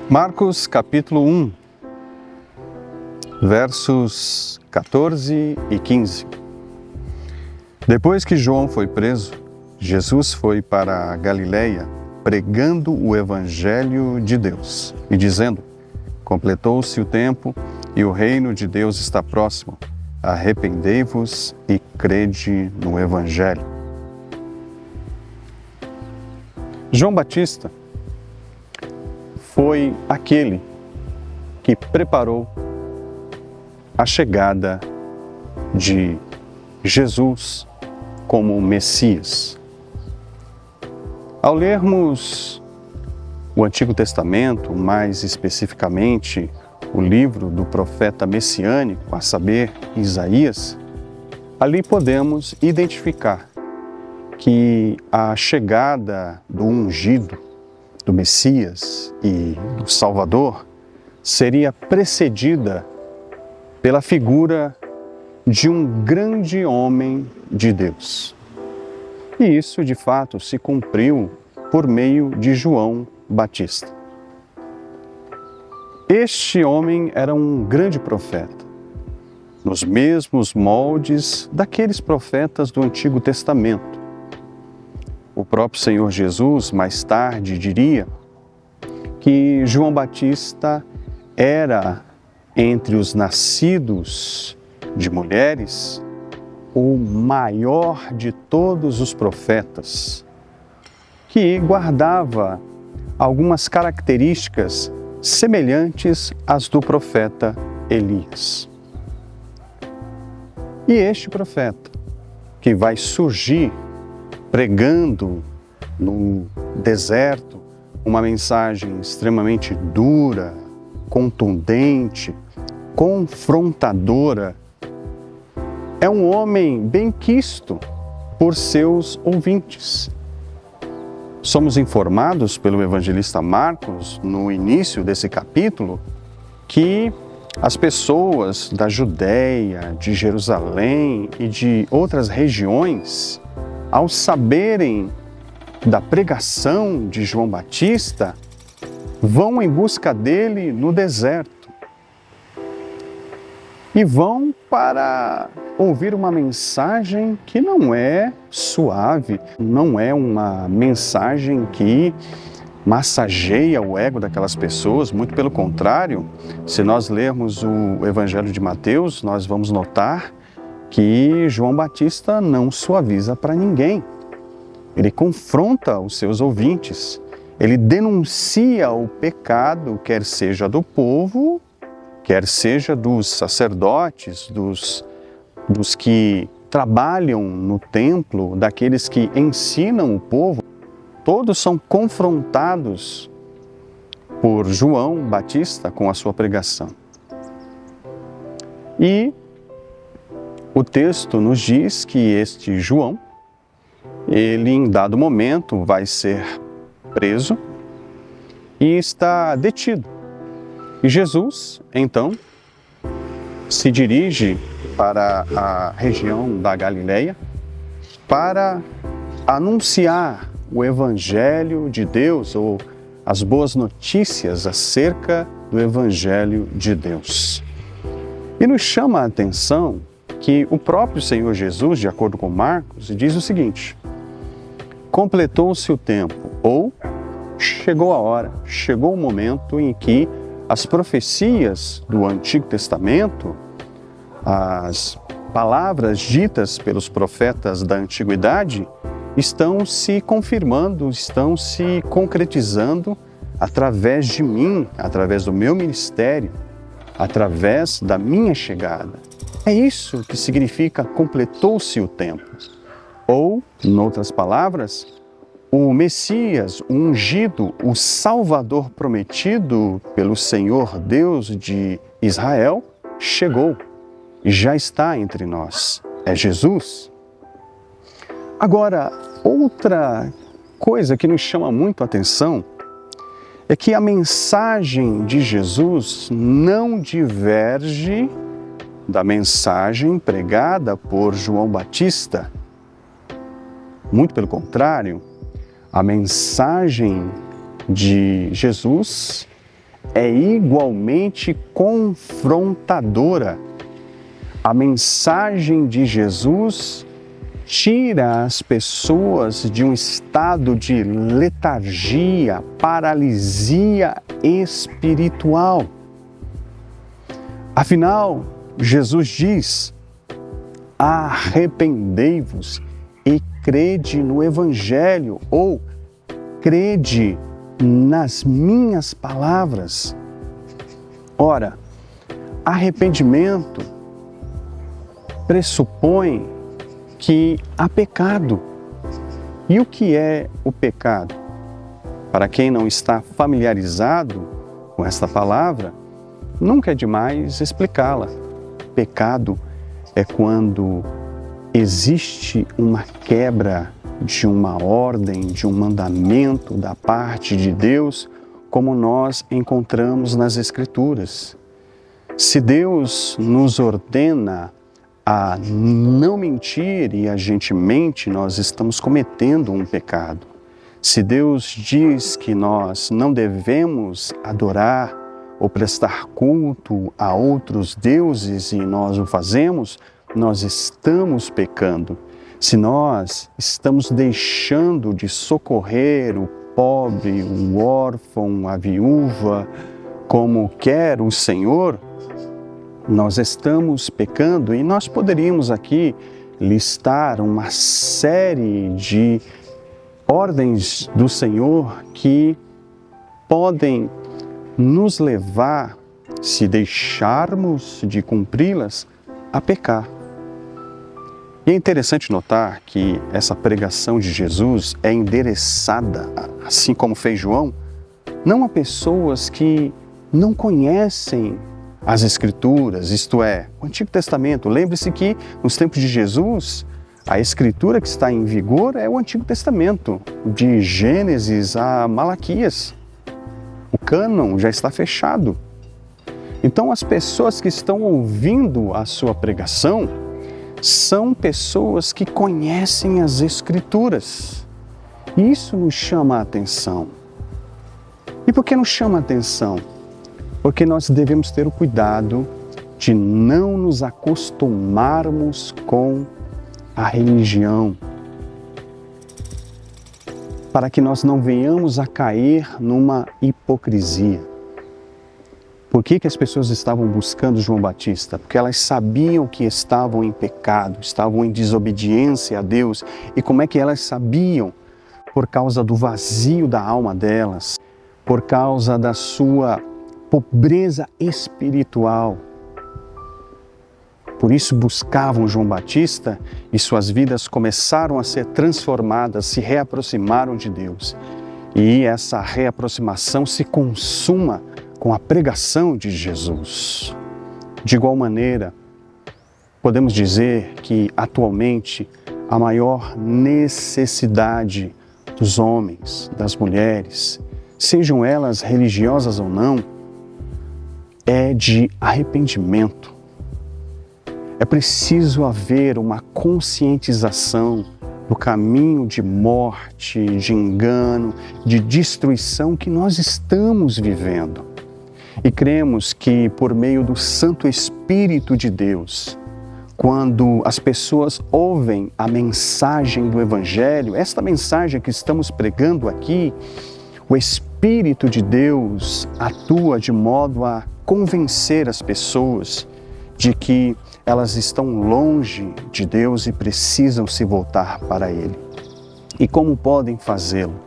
Marcos capítulo 1, versos 14 e 15. Depois que João foi preso, Jesus foi para a Galileia pregando o Evangelho de Deus e dizendo: completou-se o tempo e o reino de Deus está próximo. Arrependei-vos e crede no Evangelho. João Batista foi aquele que preparou a chegada de Jesus como Messias. Ao lermos o Antigo Testamento, mais especificamente o livro do profeta messiânico, a saber, Isaías, ali podemos identificar que a chegada do ungido, do Messias e do Salvador seria precedida pela figura de um grande homem de Deus. E isso, de fato, se cumpriu por meio de João Batista. Este homem era um grande profeta, nos mesmos moldes daqueles profetas do Antigo Testamento. O próprio Senhor Jesus, mais tarde, diria que João Batista era, entre os nascidos de mulheres, o maior de todos os profetas, que guardava algumas características semelhantes às do profeta Elias. E este profeta, que vai surgir pregando no deserto uma mensagem extremamente dura, contundente, confrontadora, é um homem bem-quisto por seus ouvintes. Somos informados pelo evangelista Marcos, no início desse capítulo, que as pessoas da Judéia, de Jerusalém e de outras regiões, ao saberem da pregação de João Batista, vão em busca dele no deserto. E vão para ouvir uma mensagem que não é suave, não é uma mensagem que massageia o ego daquelas pessoas, muito pelo contrário. Se nós lermos o Evangelho de Mateus, nós vamos notar que João Batista não suaviza para ninguém. Ele confronta os seus ouvintes, ele denuncia o pecado, quer seja do povo, quer seja dos sacerdotes, dos que trabalham no templo, daqueles que ensinam o povo. Todos são confrontados por João Batista com a sua pregação. E o texto nos diz que este João, ele em dado momento vai ser preso e está detido. E Jesus, então, se dirige para a região da Galileia para anunciar o Evangelho de Deus, ou as boas notícias acerca do Evangelho de Deus. E nos chama a atenção que o próprio Senhor Jesus, de acordo com Marcos, diz o seguinte: completou-se o tempo, ou chegou a hora, chegou o momento em que as profecias do Antigo Testamento, as palavras ditas pelos profetas da Antiguidade, estão se confirmando, estão se concretizando através de mim, através do meu ministério, através da minha chegada. É isso que significa completou-se o tempo. Ou, em outras palavras, o Messias, o ungido, o Salvador prometido pelo Senhor Deus de Israel, chegou e já está entre nós. É Jesus. Agora, outra coisa que nos chama muito a atenção é que a mensagem de Jesus não diverge da mensagem pregada por João Batista. Muito pelo contrário, a mensagem de Jesus é igualmente confrontadora. A mensagem de Jesus tira as pessoas de um estado de letargia, paralisia espiritual. Afinal, Jesus diz: arrependei-vos e crede no Evangelho, ou crede nas minhas palavras. Ora, arrependimento pressupõe que há pecado. E o que é o pecado? Para quem não está familiarizado com esta palavra, nunca é demais explicá-la. Pecado é quando existe uma quebra de uma ordem, de um mandamento da parte de Deus, como nós encontramos nas Escrituras. Se Deus nos ordena a não mentir e a gente mente, nós estamos cometendo um pecado. Se Deus diz que nós não devemos adorar ou prestar culto a outros deuses e nós o fazemos, nós estamos pecando. Se nós estamos deixando de socorrer o pobre, o órfão, a viúva, como quer o Senhor, nós estamos pecando. E nós poderíamos aqui listar uma série de ordens do Senhor que podem nos levar, se deixarmos de cumpri-las, a pecar. E é interessante notar que essa pregação de Jesus é endereçada, assim como fez João, não a pessoas que não conhecem as Escrituras, isto é, o Antigo Testamento. Lembre-se que nos tempos de Jesus, a Escritura que está em vigor é o Antigo Testamento, de Gênesis a Malaquias. O cânon já está fechado. Então, as pessoas que estão ouvindo a sua pregação são pessoas que conhecem as Escrituras. E isso nos chama a atenção. E por que nos chama a atenção? Porque nós devemos ter o cuidado de não nos acostumarmos com a religião, para que nós não venhamos a cair numa hipocrisia. Por que as pessoas estavam buscando João Batista? Porque elas sabiam que estavam em pecado, estavam em desobediência a Deus. E como é que elas sabiam? Por causa do vazio da alma delas, por causa da sua pobreza espiritual. Por isso buscavam João Batista e suas vidas começaram a ser transformadas, se reaproximaram de Deus. E essa reaproximação se consuma com a pregação de Jesus. De igual maneira, podemos dizer que atualmente a maior necessidade dos homens, das mulheres, sejam elas religiosas ou não, é de arrependimento. É preciso haver uma conscientização do caminho de morte, de engano, de destruição que nós estamos vivendo. E cremos que por meio do Santo Espírito de Deus, quando as pessoas ouvem a mensagem do Evangelho, esta mensagem que estamos pregando aqui, o Espírito de Deus atua de modo a convencer as pessoas de que elas estão longe de Deus e precisam se voltar para Ele. E como podem fazê-lo?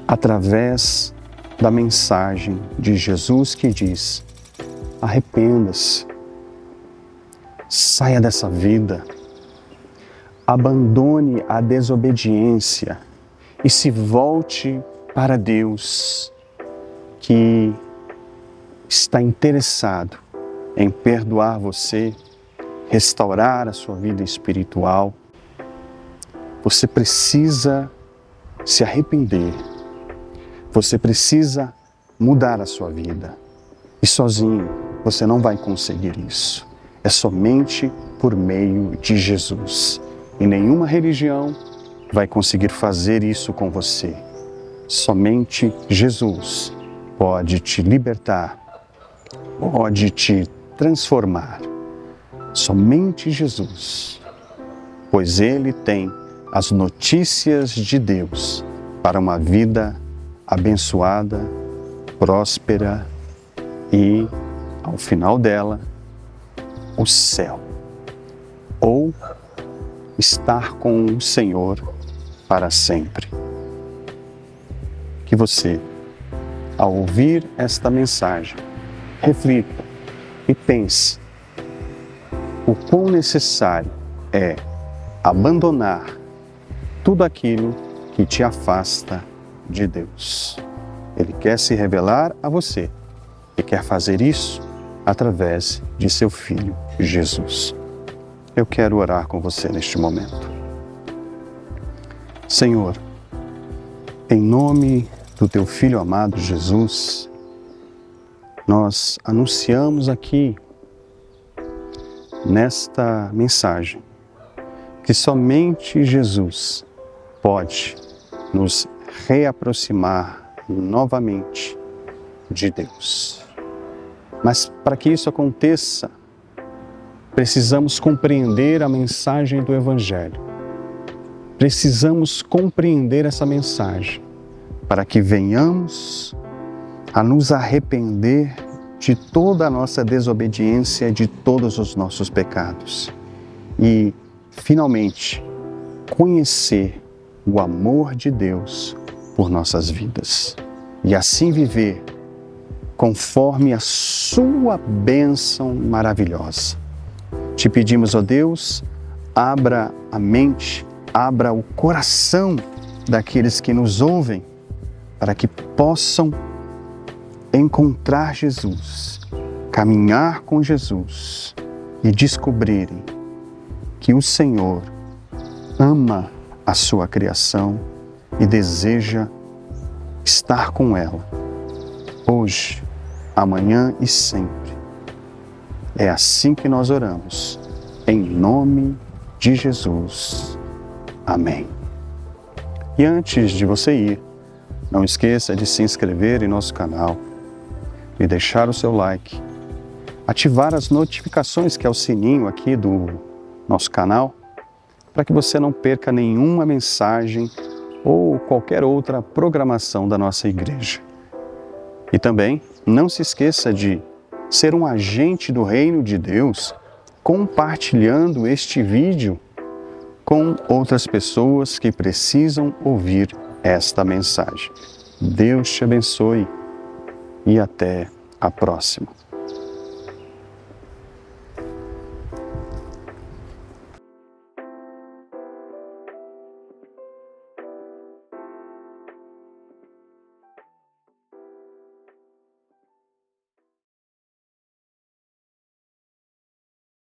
Através da mensagem de Jesus que diz: arrependa-se, saia dessa vida, abandone a desobediência e se volte para Deus, que está interessado em perdoar você, restaurar a sua vida espiritual. Você precisa se arrepender. Você precisa mudar a sua vida. E sozinho você não vai conseguir isso. É somente por meio de Jesus. E nenhuma religião vai conseguir fazer isso com você. Somente Jesus pode te libertar, pode te transformar. Somente Jesus, pois Ele tem as notícias de Deus para uma vida abençoada, próspera e, ao final dela, o céu. Ou estar com o Senhor para sempre. Que você, ao ouvir esta mensagem, reflita e pense o quão necessário é abandonar tudo aquilo que te afasta de Deus. Ele quer se revelar a você e quer fazer isso através de seu Filho Jesus. Eu quero orar com você neste momento. Senhor, em nome do Teu Filho amado Jesus, nós anunciamos aqui, nesta mensagem, que somente Jesus pode nos reaproximar novamente de Deus. Mas para que isso aconteça, precisamos compreender a mensagem do Evangelho. Precisamos compreender essa mensagem para que venhamos a nos arrepender de toda a nossa desobediência, de todos os nossos pecados. E, finalmente, conhecer o amor de Deus por nossas vidas. E assim viver conforme a sua bênção maravilhosa. Te pedimos, ó Deus, abra a mente, abra o coração daqueles que nos ouvem, para que possam encontrar Jesus, caminhar com Jesus e descobrirem que o Senhor ama a sua criação e deseja estar com ela, hoje, amanhã e sempre. É assim que nós oramos, em nome de Jesus. Amém. E antes de você ir, não esqueça de se inscrever em nosso canal, de deixar o seu like, ativar as notificações, que é o sininho aqui do nosso canal, para que você não perca nenhuma mensagem ou qualquer outra programação da nossa igreja. E também não se esqueça de ser um agente do reino de Deus, compartilhando este vídeo com outras pessoas que precisam ouvir esta mensagem. Deus te abençoe e até a próxima.